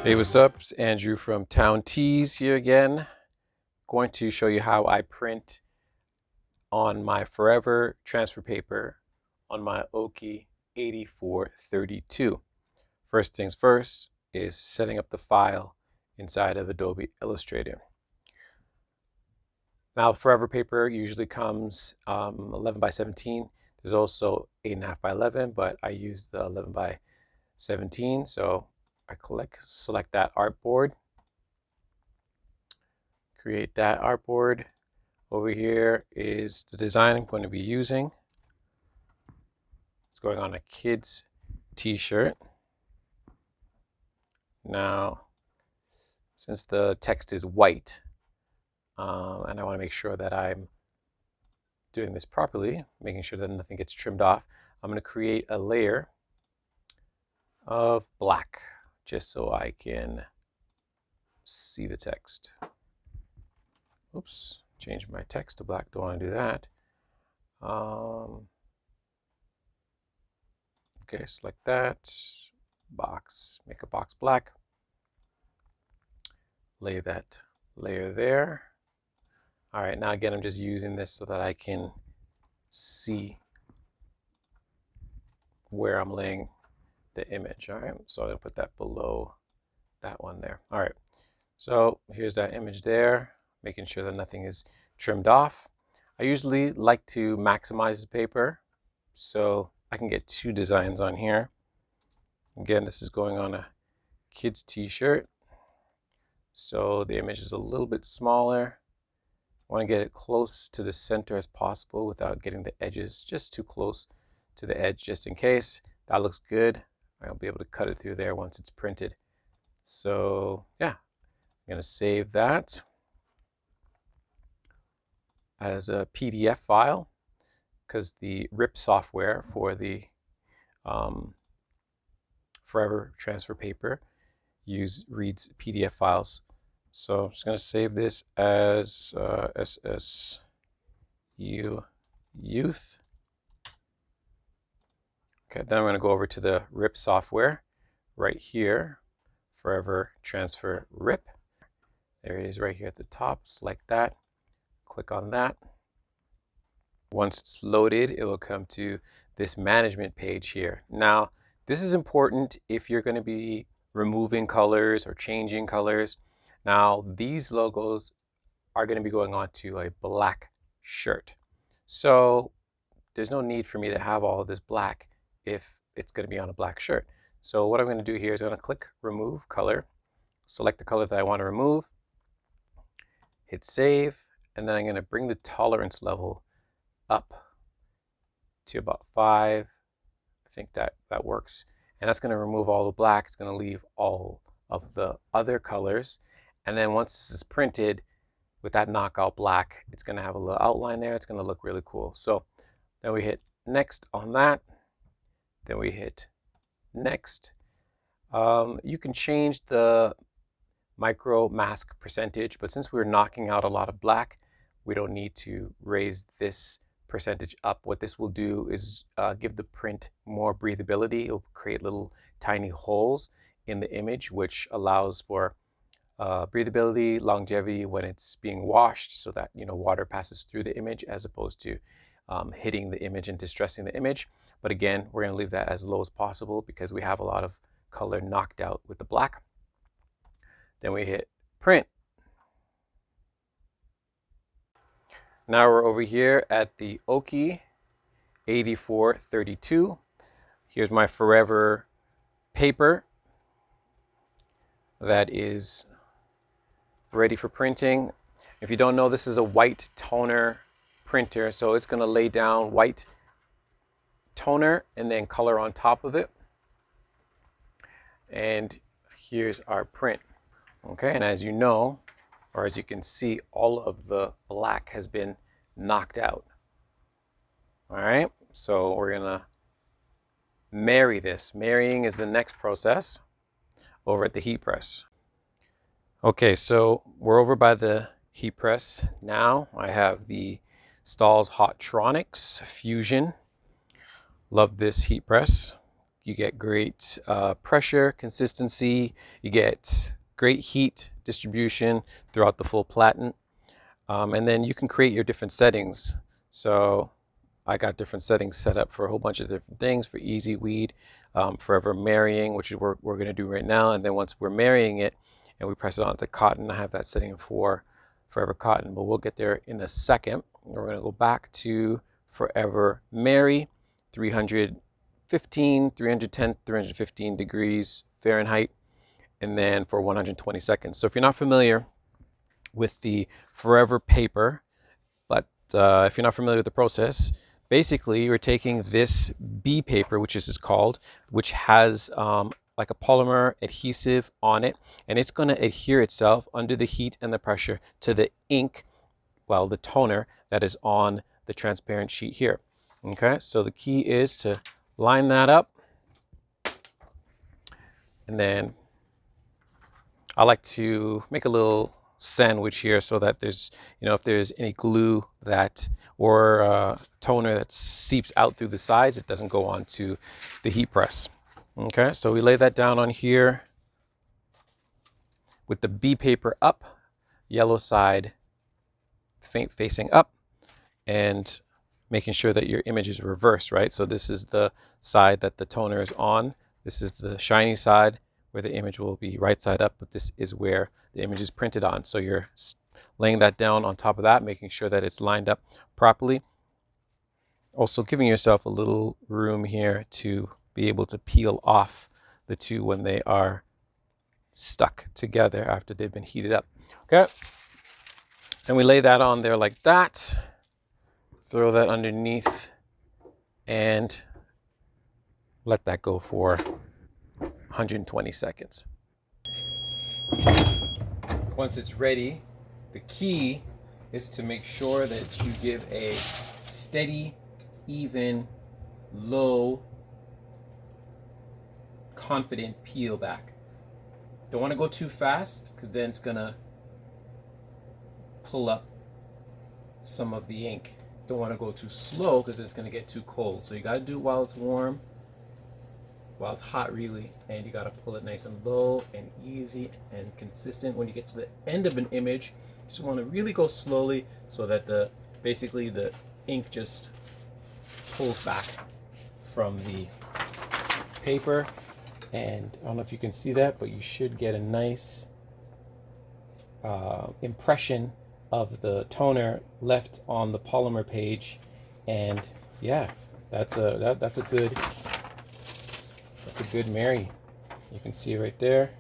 Hey, what's up? It's Andrew from Town Tees here again. Going to show you how I print on my forever transfer paper on my Oki 8432. First things first is setting up the file inside of Adobe Illustrator. Now, the forever paper usually comes 11 by 17. There's also 8.5 by 11, but I use the 11 by 17, so I select that artboard, create that artboard. Over here is the design I'm going to be using. It's going on a kid's t-shirt. Now, since the text is white, and I want to make sure that I'm doing this properly, making sure that nothing gets trimmed off, I'm going to create a layer of black just so I can see the text. Oops, change my text to black. Don't want to do that. Okay, select that box, make a box black, lay that layer there. All right, now again, I'm just using this so that I can see where I'm laying the image. All right, so I'm gonna put that below that one there. All right, so here's that image there, making sure that nothing is trimmed off. I usually like to maximize the paper so I can get two designs on here. Again, this is going on a kid's t-shirt, so the image is a little bit smaller. I want to get it close to the center as possible without getting the edges just too close to the edge, just in case. That looks good. I'll be able to cut it through there once it's printed. So yeah, I'm going to save that as a PDF file because the RIP software for the forever transfer paper reads PDF files. So I'm just going to save this as SSU Youth. Okay, then I'm going to go over to the RIP software right here, Forever Transfer RIP. There it is right here at the top. Select that, click on that. Once it's loaded, it will come to this management page here. Now, this is important if you're going to be removing colors or changing colors. Now, these logos are going to be going on to a black shirt. So there's no need for me to have all of this black if it's going to be on a black shirt. So what I'm going to do here is I'm going to click Remove Color, select the color that I want to remove, hit Save, and then I'm going to bring the tolerance level up to about 5. I think that works. And that's going to remove all the black. It's going to leave all of the other colors. And then once this is printed with that knockout black, it's going to have a little outline there. It's going to look really cool. So then we hit Next on that. Then we hit Next. You can change the Micromask percentage, but since we're knocking out a lot of black, we don't need to raise this percentage up. What this will do is give the print more breathability. It'll create little tiny holes in the image, which allows for breathability, longevity when it's being washed, so that water passes through the image as opposed to hitting the image and distressing the image. But again, we're going to leave that as low as possible because we have a lot of color knocked out with the black. Then we hit Print. Now we're over here at the Oki 8432. Here's my forever paper that is ready for printing. If you don't know, this is a white toner printer, so it's going to lay down white toner and then color on top of it. And here's our print. Okay, and as you know, or as you can see, all of the black has been knocked out. All right, so we're gonna marry this. Marrying is the next process over at the heat press. Okay, so we're over by the heat press now. I have the Stahl's Hotronix Fusion. Love this heat press. you get great pressure, consistency, you get great heat distribution throughout the full platen. And then you can create your different settings. So I got different settings set up for a whole bunch of different things, for easy weed, forever marrying, which is what we're going to do right now. And then once we're marrying it and we press it onto cotton, I have that setting for forever cotton, but we'll get there in a second. We're going to go back to forever marry, 310, 315 degrees Fahrenheit, and then for 120 seconds. So if you're not familiar with the forever paper, but if you're not familiar with the process, basically you're taking this B paper, which is called, which has like a polymer adhesive on it, and it's going to adhere itself under the heat and the pressure to the ink, well, the toner that is on the transparent sheet here. Okay, so the key is to line that up, and then I like to make a little sandwich here so that there's, if there's any glue that or toner that seeps out through the sides, it doesn't go onto the heat press. Okay, so we lay that down on here with the B paper up, yellow side facing up, and making sure that your image is reversed, right? So this is the side that the toner is on. This is the shiny side where the image will be right side up, but this is where the image is printed on. So you're laying that down on top of that, making sure that it's lined up properly. Also giving yourself a little room here to be able to peel off the two when they are stuck together after they've been heated up. Okay, and we lay that on there like that. Throw that underneath and let that go for 120 seconds. Once it's ready, the key is to make sure that you give a steady, even, low, confident peel back. Don't want to go too fast because then it's gonna pull up some of the ink. Don't want to go too slow because it's going to get too cold. So you got to do it while it's warm, while it's hot really, and you got to pull it nice and low and easy and consistent. When you get to the end of an image, you just want to really go slowly so that basically the ink just pulls back from the paper. And I don't know if you can see that, but you should get a nice impression of the toner left on the polymer page. And yeah, that's a good marry. You can see it right there.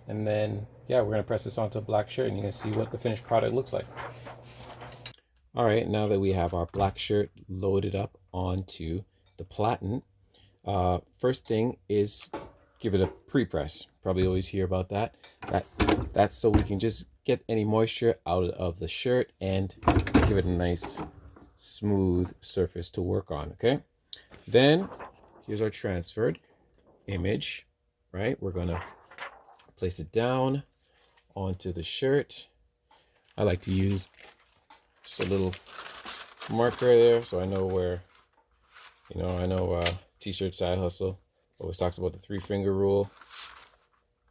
And then yeah, we're gonna press this onto a black shirt and you can see what the finished product looks like. All right, now that we have our black shirt loaded up onto the platen, first thing is give it a pre-press. Probably always hear about that. That's so we can just get any moisture out of the shirt and give it a nice smooth surface to work on. Okay, then here's our transferred image, right? We're gonna place it down onto the shirt. I like to use just a little marker there so I know where, I know T-shirt Side Hustle always talks about the 3-finger rule.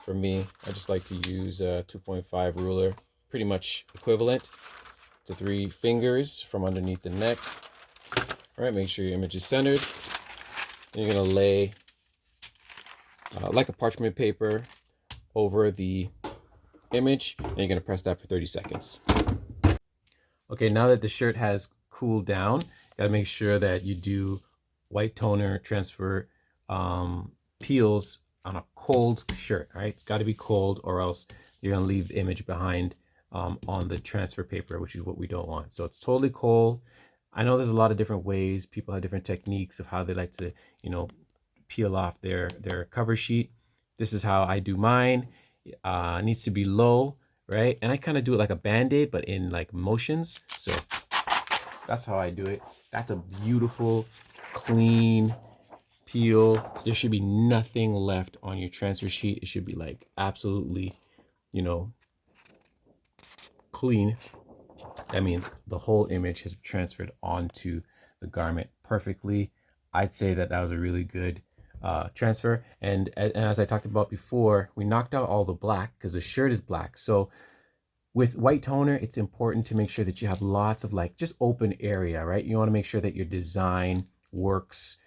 For me, I just like to use a 2.5 ruler, pretty much equivalent to 3 fingers from underneath the neck. All right, make sure your image is centered. And you're gonna lay like a parchment paper over the image, and you're gonna press that for 30 seconds. Okay, now that the shirt has cooled down, you gotta make sure that you do white toner transfer peels on a cold shirt, right? It's got to be cold or else you're going to leave the image behind on the transfer paper, which is what we don't want. So it's totally cold. I know there's a lot of different ways. People have different techniques of how they like to, peel off their cover sheet. This is how I do mine. It needs to be low, right? And I kind of do it like a Band-Aid, but in like motions. So that's how I do it. That's a beautiful, clean peel. There should be nothing left on your transfer sheet. It should be like absolutely, clean. That means the whole image has transferred onto the garment perfectly. I'd say that was a really good transfer. And as I talked about before, we knocked out all the black because the shirt is black. So with white toner, it's important to make sure that you have lots of like just open area, right? You want to make sure that your design works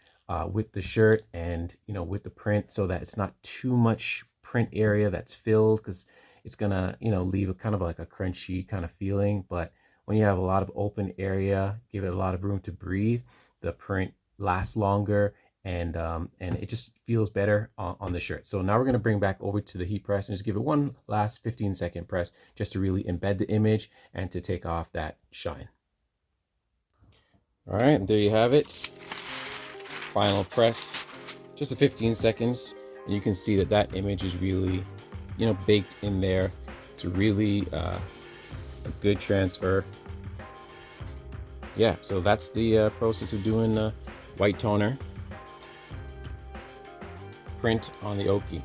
with the shirt and, you know, with the print, so that it's not too much print area that's filled, because it's gonna, you know, leave a kind of like a crunchy kind of feeling. But when you have a lot of open area, give it a lot of room to breathe, the print lasts longer, and it just feels better on the shirt. So now we're going to bring back over to the heat press and just give it one last 15-second press just to really embed the image and to take off that shine. All right, there you have it. Final press, just a 15 seconds, and you can see that that image is really, you know, baked in there. It's really a good transfer. Yeah, so that's the process of doing white toner print on the Oki.